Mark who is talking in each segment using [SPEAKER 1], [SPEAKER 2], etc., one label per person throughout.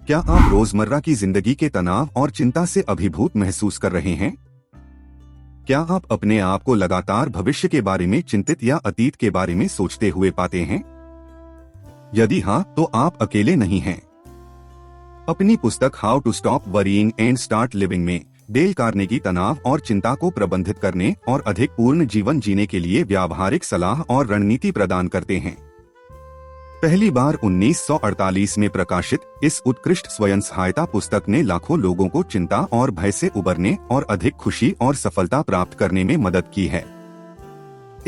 [SPEAKER 1] क्या आप रोजमर्रा की जिंदगी के तनाव और चिंता से अभिभूत महसूस कर रहे हैं? क्या आप अपने आप को लगातार भविष्य के बारे में चिंतित या अतीत के बारे में सोचते हुए पाते हैं? यदि हाँ, तो आप अकेले नहीं हैं। अपनी पुस्तक how to stop worrying and start living में डेल कार्नेगी तनाव और चिंता को प्रबंधित करने और अधिक पूर्ण जीवन जीने के लिए व्यावहारिक सलाह और रणनीति प्रदान करते हैं। पहली बार 1948 में प्रकाशित इस उत्कृष्ट स्वयं सहायता पुस्तक ने लाखों लोगों को चिंता और भय से उबरने और अधिक खुशी और सफलता प्राप्त करने में मदद की है।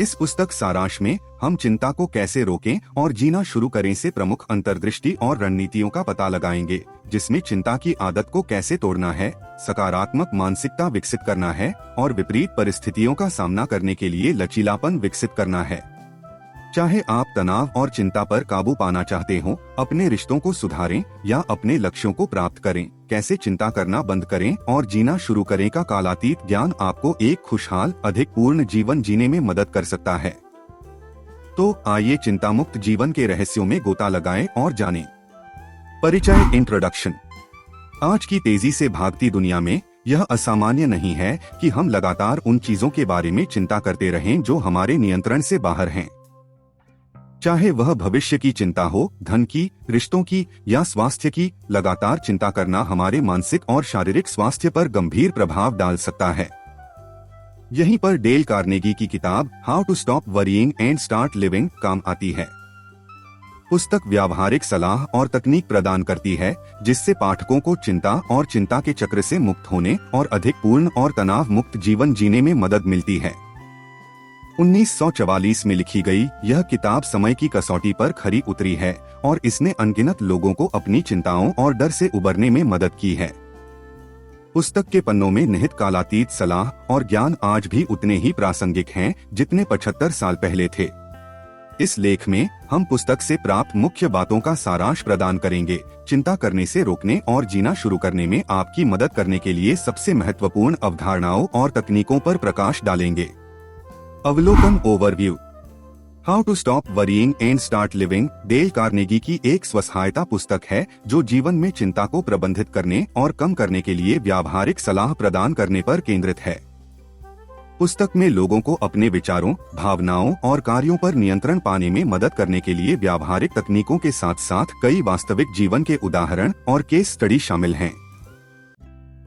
[SPEAKER 1] इस पुस्तक सारांश में हम चिंता को कैसे रोकें और जीना शुरू करें से प्रमुख अंतर्दृष्टि और रणनीतियों का पता लगाएंगे, जिसमें चिंता की आदत को कैसे तोड़ना है, सकारात्मक मानसिकता विकसित करना है और विपरीत परिस्थितियों का सामना करने के लिए लचीलापन विकसित करना है। चाहे आप तनाव और चिंता पर काबू पाना चाहते हो, अपने रिश्तों को सुधारें या अपने लक्ष्यों को प्राप्त करें, कैसे चिंता करना बंद करें और जीना शुरू करें का कालातीत ज्ञान आपको एक खुशहाल, अधिक पूर्ण जीवन जीने में मदद कर सकता है। तो आइए चिंता मुक्त जीवन के रहस्यों में गोता लगाएं और जानें। परिचय इंट्रोडक्शन। आज की तेजी से भागती दुनिया में यह असामान्य नहीं है कि हम लगातार उन चीजों के बारे में चिंता करते रहें जो हमारे नियंत्रण से बाहर हैं। चाहे वह भविष्य की चिंता हो, धन की, रिश्तों की या स्वास्थ्य की, लगातार चिंता करना हमारे मानसिक और शारीरिक स्वास्थ्य पर गंभीर प्रभाव डाल सकता है। यहीं पर डेल कार्नेगी की किताब how to stop worrying and start living काम आती है। पुस्तक व्यावहारिक सलाह और तकनीक प्रदान करती है जिससे पाठकों को चिंता और चिंता के चक्र से मुक्त होने और अधिक पूर्ण और तनाव मुक्त जीवन जीने में मदद मिलती है। 1944 में लिखी गई यह किताब समय की कसौटी पर खरी उतरी है और इसने अनगिनत लोगों को अपनी चिंताओं और डर से उबरने में मदद की है। पुस्तक के पन्नों में निहित कालातीत सलाह और ज्ञान आज भी उतने ही प्रासंगिक हैं जितने 75 साल पहले थे। इस लेख में हम पुस्तक से प्राप्त मुख्य बातों का सारांश प्रदान करेंगे, चिंता करने से रोकने और जीना शुरू करने में आपकी मदद करने के लिए सबसे महत्वपूर्ण अवधारणाओं और तकनीकों पर प्रकाश डालेंगे। अवलोकन overview. How to stop worrying and start living Dale Carnegie की एक स्वसहायता पुस्तक है जो जीवन में चिंता को प्रबंधित करने और कम करने के लिए व्यावहारिक सलाह प्रदान करने पर केंद्रित है। पुस्तक में लोगों को अपने विचारों, भावनाओं और कार्यों पर नियंत्रण पाने में मदद करने के लिए व्यावहारिक तकनीकों के साथ साथ कई वास्तविक जीवन के उदाहरण और केस स्टडी शामिल हैं।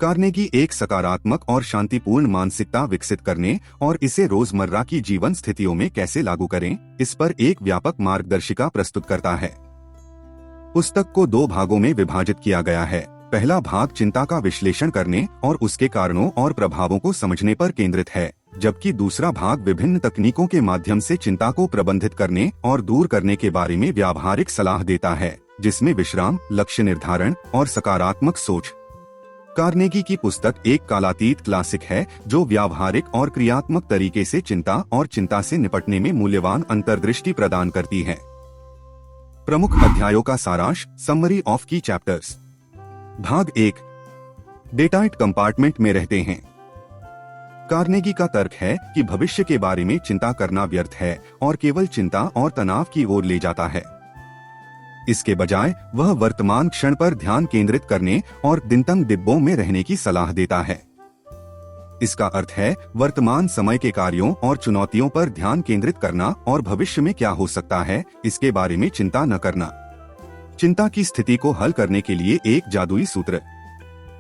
[SPEAKER 1] कार्नेगी एक सकारात्मक और शांतिपूर्ण मानसिकता विकसित करने और इसे रोजमर्रा की जीवन स्थितियों में कैसे लागू करें, इस पर एक व्यापक मार्गदर्शिका प्रस्तुत करता है। पुस्तक को 2 भागों में विभाजित किया गया है। पहला भाग चिंता का विश्लेषण करने और उसके कारणों और प्रभावों को समझने पर केंद्रित है, जबकि दूसरा भाग विभिन्न तकनीकों के माध्यम से चिंता को प्रबंधित करने और दूर करने के बारे में व्यावहारिक सलाह देता है, जिसमें विश्राम, लक्ष्य निर्धारण और सकारात्मक सोच। कार्नेगी की पुस्तक एक कालातीत क्लासिक है जो व्यावहारिक और क्रियात्मक तरीके से चिंता और चिंता से निपटने में मूल्यवान अंतर्दृष्टि प्रदान करती है। प्रमुख अध्यायों का सारांश, समरी ऑफ की चैप्टर्स। भाग 1, डेटाइट कंपार्टमेंट में रहते हैं। कार्नेगी का तर्क है कि भविष्य के बारे में चिंता करना व्यर्थ है और केवल चिंता और तनाव की ओर ले जाता है। इसके बजाय वह वर्तमान क्षण पर ध्यान केंद्रित करने और दिनतंग डिब्बों में रहने की सलाह देता है। इसका अर्थ है वर्तमान समय के कार्यों और चुनौतियों पर ध्यान केंद्रित करना और भविष्य में क्या हो सकता है इसके बारे में चिंता न करना। चिंता की स्थिति को हल करने के लिए एक जादुई सूत्र।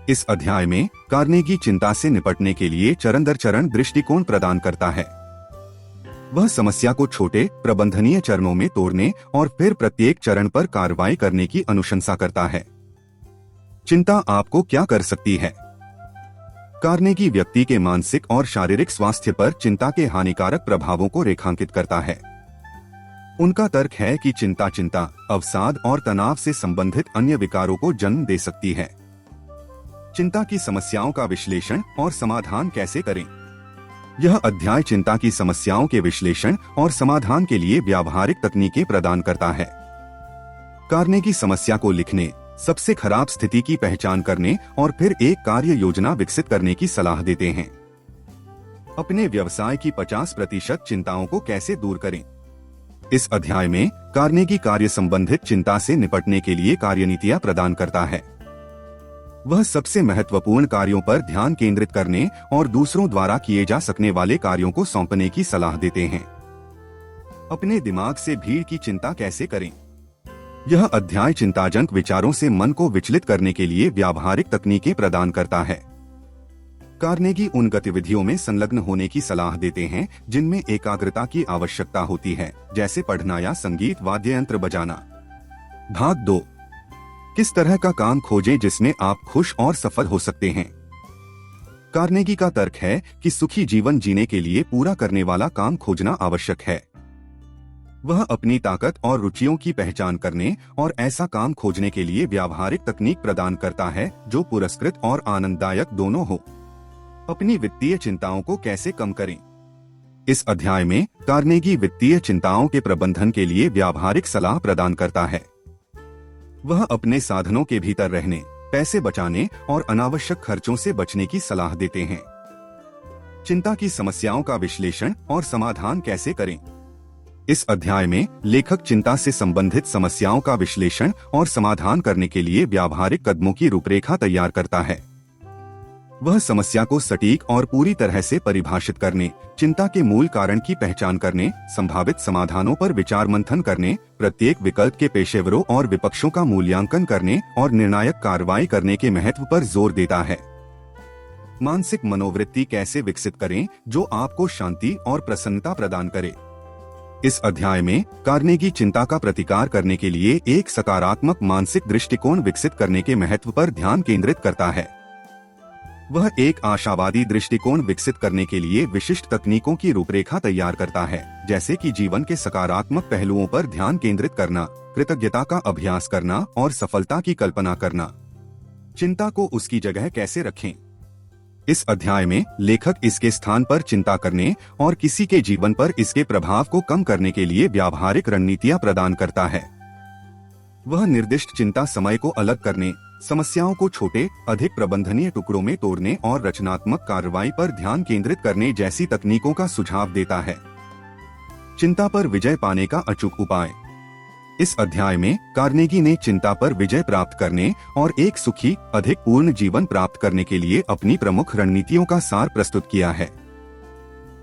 [SPEAKER 1] इस अध्याय में कार्नेगी चिंता से निपटने के लिए चरण दर चरण दृष्टिकोण प्रदान करता है। वह समस्या को छोटे, प्रबंधनीय चरणों में तोड़ने और फिर प्रत्येक चरण पर कार्रवाई करने की अनुशंसा करता है। चिंता आपको क्या कर सकती है? कार्नेगी व्यक्ति के मानसिक और शारीरिक स्वास्थ्य पर चिंता के हानिकारक प्रभावों को रेखांकित करता है। उनका तर्क है कि चिंता अवसाद और तनाव से संबंधित अन्य विकारों को जन्म दे सकती है। चिंता की समस्याओं का विश्लेषण और समाधान कैसे करें? यह अध्याय चिंता की समस्याओं के विश्लेषण और समाधान के लिए व्यावहारिक तकनीकें प्रदान करता है। कार्नेगी समस्या को लिखने, सबसे खराब स्थिति की पहचान करने और फिर एक कार्य योजना विकसित करने की सलाह देते हैं। अपने व्यवसाय की 50% चिंताओं को कैसे दूर करें? इस अध्याय में कार्नेगी कार्य संबंधित चिंता से निपटने के लिए कार्यनीतियां प्रदान करता है। वह सबसे महत्वपूर्ण कार्यों पर ध्यान केंद्रित करने और दूसरों द्वारा किए जा सकने वाले कार्यों को सौंपने की सलाह देते हैं। अपने दिमाग से भीड़ की चिंता कैसे करें? यह अध्याय चिंताजनक विचारों से मन को विचलित करने के लिए व्यावहारिक तकनीकें प्रदान करता है। कार्नेगी उन गतिविधियों में संलग्न होने की सलाह देते हैं जिनमें एकाग्रता की आवश्यकता होती है, जैसे पढ़ना या संगीत वाद्य यंत्र बजाना। भाग 2, किस तरह का काम खोजें जिसमें आप खुश और सफल हो सकते हैं? कार्नेगी का तर्क है कि सुखी जीवन जीने के लिए पूरा करने वाला काम खोजना आवश्यक है। वह अपनी ताकत और रुचियों की पहचान करने और ऐसा काम खोजने के लिए व्यावहारिक तकनीक प्रदान करता है जो पुरस्कृत और आनंददायक दोनों हो। अपनी वित्तीय चिंताओं को कैसे कम करें? इस अध्याय में कार्नेगी वित्तीय चिंताओं के प्रबंधन के लिए व्यावहारिक सलाह प्रदान करता है। वह अपने साधनों के भीतर रहने, पैसे बचाने और अनावश्यक खर्चों से बचने की सलाह देते हैं। चिंता की समस्याओं का विश्लेषण और समाधान कैसे करें? इस अध्याय में लेखक चिंता से संबंधित समस्याओं का विश्लेषण और समाधान करने के लिए व्यावहारिक कदमों की रूपरेखा तैयार करता है। वह समस्या को सटीक और पूरी तरह से परिभाषित करने, चिंता के मूल कारण की पहचान करने, संभावित समाधानों पर विचार मंथन करने, प्रत्येक विकल्प के पेशेवरों और विपक्षों का मूल्यांकन करने और निर्णायक कार्रवाई करने के महत्व पर जोर देता है। मानसिक मनोवृत्ति कैसे विकसित करें जो आपको शांति और प्रसन्नता प्रदान करे? इस अध्याय में कार्नेगी चिंता का प्रतिकार करने के लिए एक सकारात्मक मानसिक दृष्टिकोण विकसित करने के महत्व पर ध्यान केंद्रित करता है। वह एक आशावादी दृष्टिकोण विकसित करने के लिए विशिष्ट तकनीकों की रूपरेखा तैयार करता है, जैसे कि जीवन के सकारात्मक पहलुओं पर ध्यान केंद्रित करना, कृतज्ञता का अभ्यास करना और सफलता की कल्पना करना। चिंता को उसकी जगह कैसे रखें? इस अध्याय में लेखक इसके स्थान पर चिंता करने और किसी के जीवन पर इसके प्रभाव को कम करने के लिए व्यावहारिक रणनीतियां प्रदान करता है। वह निर्दिष्ट चिंता समय को अलग करने, समस्याओं को छोटे, अधिक प्रबंधनीय टुकड़ों में तोड़ने और रचनात्मक कार्रवाई पर ध्यान केंद्रित करने जैसी तकनीकों का सुझाव देता है। चिंता पर विजय पाने का अचूक उपाय। इस अध्याय में कार्नेगी ने चिंता पर विजय प्राप्त करने और एक सुखी, अधिक पूर्ण जीवन प्राप्त करने के लिए अपनी प्रमुख रणनीतियों का सार प्रस्तुत किया है।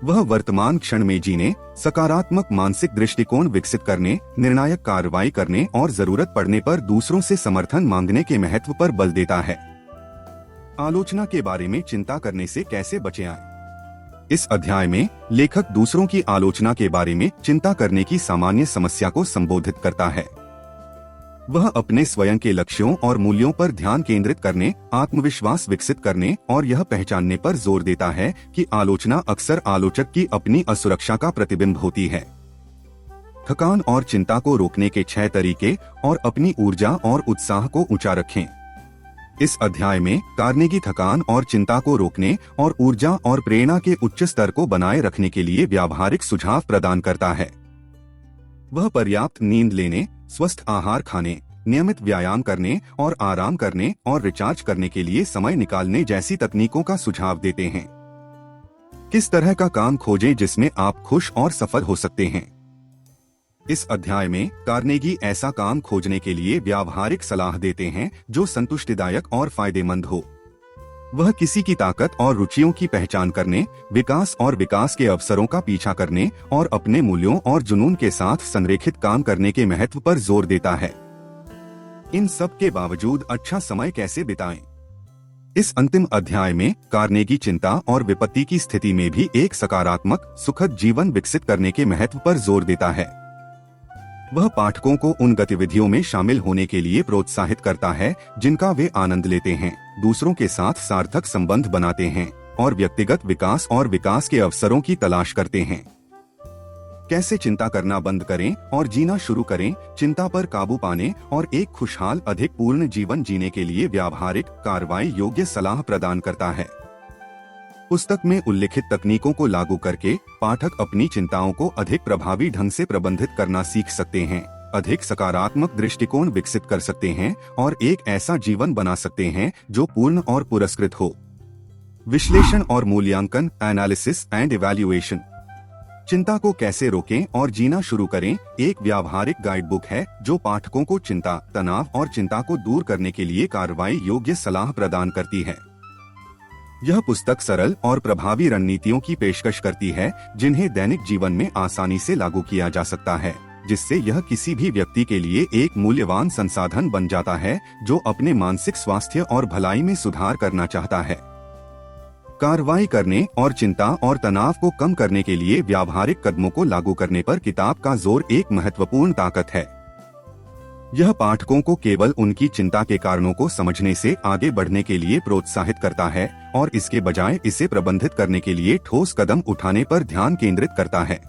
[SPEAKER 1] वह वर्तमान क्षण में जीने, सकारात्मक मानसिक दृष्टिकोण विकसित करने, निर्णायक कार्रवाई करने और जरूरत पड़ने पर दूसरों से समर्थन मांगने के महत्व पर बल देता है। आलोचना के बारे में चिंता करने से कैसे बचें? इस अध्याय में लेखक दूसरों की आलोचना के बारे में चिंता करने की सामान्य समस्या को संबोधित करता है। वह अपने स्वयं के लक्ष्यों और मूल्यों पर ध्यान केंद्रित करने, आत्मविश्वास विकसित करने और यह पहचानने पर जोर देता है कि आलोचना अक्सर आलोचक की अपनी असुरक्षा का प्रतिबिंब होती है। थकान और चिंता को रोकने के 6 तरीके और अपनी ऊर्जा और उत्साह को ऊंचा रखें। इस अध्याय में कार्नेगी थकान और चिंता को रोकने और ऊर्जा और प्रेरणा के उच्च स्तर को बनाए रखने के लिए व्यावहारिक सुझाव प्रदान करता है। वह पर्याप्त नींद लेने, स्वस्थ आहार खाने, नियमित व्यायाम करने और आराम करने और रिचार्ज करने के लिए समय निकालने जैसी तकनीकों का सुझाव देते हैं। किस तरह का काम खोजें जिसमें आप खुश और सफल हो सकते हैं? इस अध्याय में कार्नेगी ऐसा काम खोजने के लिए व्यावहारिक सलाह देते हैं जो संतुष्टिदायक और फायदेमंद हो। वह किसी की ताकत और रुचियों की पहचान करने, विकास के अवसरों का पीछा करने और अपने मूल्यों और जुनून के साथ संरेखित काम करने के महत्व पर जोर देता है। इन सब के बावजूद अच्छा समय कैसे बिताएं? इस अंतिम अध्याय में कार्नेगी चिंता और विपत्ति की स्थिति में भी एक सकारात्मक, सुखद जीवन विकसित करने के महत्व पर जोर देता है। वह पाठकों को उन गतिविधियों में शामिल होने के लिए प्रोत्साहित करता है जिनका वे आनंद लेते हैं, दूसरों के साथ सार्थक संबंध बनाते हैं और व्यक्तिगत विकास और विकास के अवसरों की तलाश करते हैं। कैसे चिंता करना बंद करें और जीना शुरू करें? चिंता पर काबू पाने और एक खुशहाल, अधिक पूर्ण जीवन जीने के लिए व्यावहारिक, कार्रवाई योग्य सलाह प्रदान करता है। पुस्तक में उल्लिखित तकनीकों को लागू करके पाठक अपनी चिंताओं को अधिक प्रभावी ढंग से प्रबंधित करना सीख सकते हैं, अधिक सकारात्मक दृष्टिकोण विकसित कर सकते हैं और एक ऐसा जीवन बना सकते हैं जो पूर्ण और पुरस्कृत हो। विश्लेषण और मूल्यांकन, एनालिसिस एंड इवैल्यूएशन। चिंता को कैसे रोकें और जीना शुरू करें एक व्यावहारिक गाइडबुक है जो पाठकों को चिंता, तनाव और चिंता को दूर करने के लिए कार्रवाई योग्य सलाह प्रदान करती है। यह पुस्तक सरल और प्रभावी रणनीतियों की पेशकश करती है जिन्हें दैनिक जीवन में आसानी से लागू किया जा सकता है, जिससे यह किसी भी व्यक्ति के लिए एक मूल्यवान संसाधन बन जाता है जो अपने मानसिक स्वास्थ्य और भलाई में सुधार करना चाहता है। कार्रवाई करने और चिंता और तनाव को कम करने के लिए व्यावहारिक कदमों को लागू करने पर किताब का जोर एक महत्वपूर्ण ताकत है। यह पाठकों को केवल उनकी चिंता के कारणों को समझने से आगे बढ़ने के लिए प्रोत्साहित करता है और इसके बजाय इसे प्रबंधित करने के लिए ठोस कदम उठाने पर ध्यान केंद्रित करता है।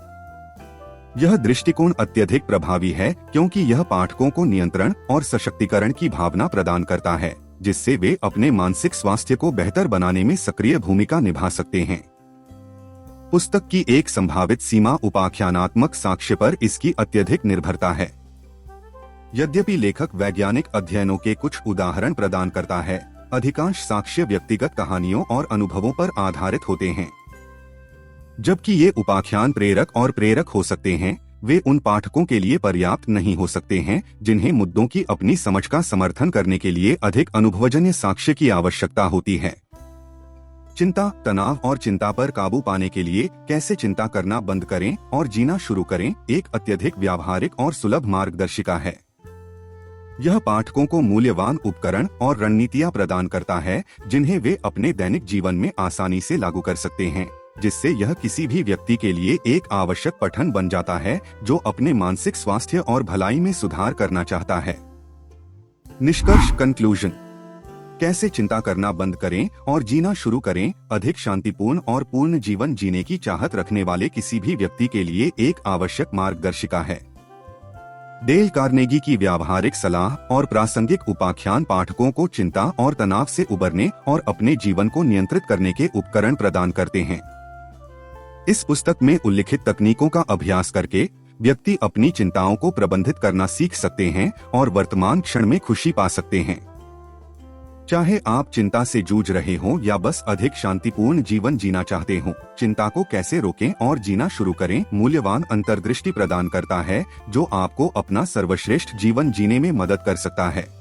[SPEAKER 1] यह दृष्टिकोण अत्यधिक प्रभावी है क्योंकि यह पाठकों को नियंत्रण और सशक्तिकरण की भावना प्रदान करता है, जिससे वे अपने मानसिक स्वास्थ्य को बेहतर बनाने में सक्रिय भूमिका निभा सकते हैं। पुस्तक की एक संभावित सीमा उपाख्यानात्मक साक्ष्य पर इसकी अत्यधिक निर्भरता है। यद्यपि लेखक वैज्ञानिक अध्ययनों के कुछ उदाहरण प्रदान करता है, अधिकांश साक्ष्य व्यक्तिगत कहानियों और अनुभवों पर आधारित होते हैं। जबकि ये उपाख्यान प्रेरक और प्रेरक हो सकते हैं, वे उन पाठकों के लिए पर्याप्त नहीं हो सकते हैं जिन्हें मुद्दों की अपनी समझ का समर्थन करने के लिए अधिक अनुभवजन्य साक्ष्य की आवश्यकता होती है। चिंता, तनाव और चिंता पर काबू पाने के लिए कैसे चिंता करना बंद करें और जीना शुरू करें एक अत्यधिक व्यावहारिक और सुलभ मार्गदर्शिका है। यह पाठकों को मूल्यवान उपकरण और रणनीतियां प्रदान करता है जिन्हें वे अपने दैनिक जीवन में आसानी से लागू कर सकते हैं, जिससे यह किसी भी व्यक्ति के लिए एक आवश्यक पठन बन जाता है जो अपने मानसिक स्वास्थ्य और भलाई में सुधार करना चाहता है। निष्कर्ष, कंक्लूजन। कैसे चिंता करना बंद करें और जीना शुरू करें अधिक शांतिपूर्ण और पूर्ण जीवन जीने की चाहत रखने वाले किसी भी व्यक्ति के लिए एक आवश्यक मार्गदर्शिका है। डेल कार्नेगी की व्यावहारिक सलाह और प्रासंगिक उपाख्यान पाठकों को चिंता और तनाव से उबरने और अपने जीवन को नियंत्रित करने के उपकरण प्रदान करते हैं। इस पुस्तक में उल्लिखित तकनीकों का अभ्यास करके व्यक्ति अपनी चिंताओं को प्रबंधित करना सीख सकते हैं और वर्तमान क्षण में खुशी पा सकते हैं। चाहे आप चिंता से जूझ रहे हों या बस अधिक शांतिपूर्ण जीवन जीना चाहते हों, चिंता को कैसे रोकें और जीना शुरू करें मूल्यवान अंतर्दृष्टि प्रदान करता है जो आपको अपना सर्वश्रेष्ठ जीवन जीने में मदद कर सकता है।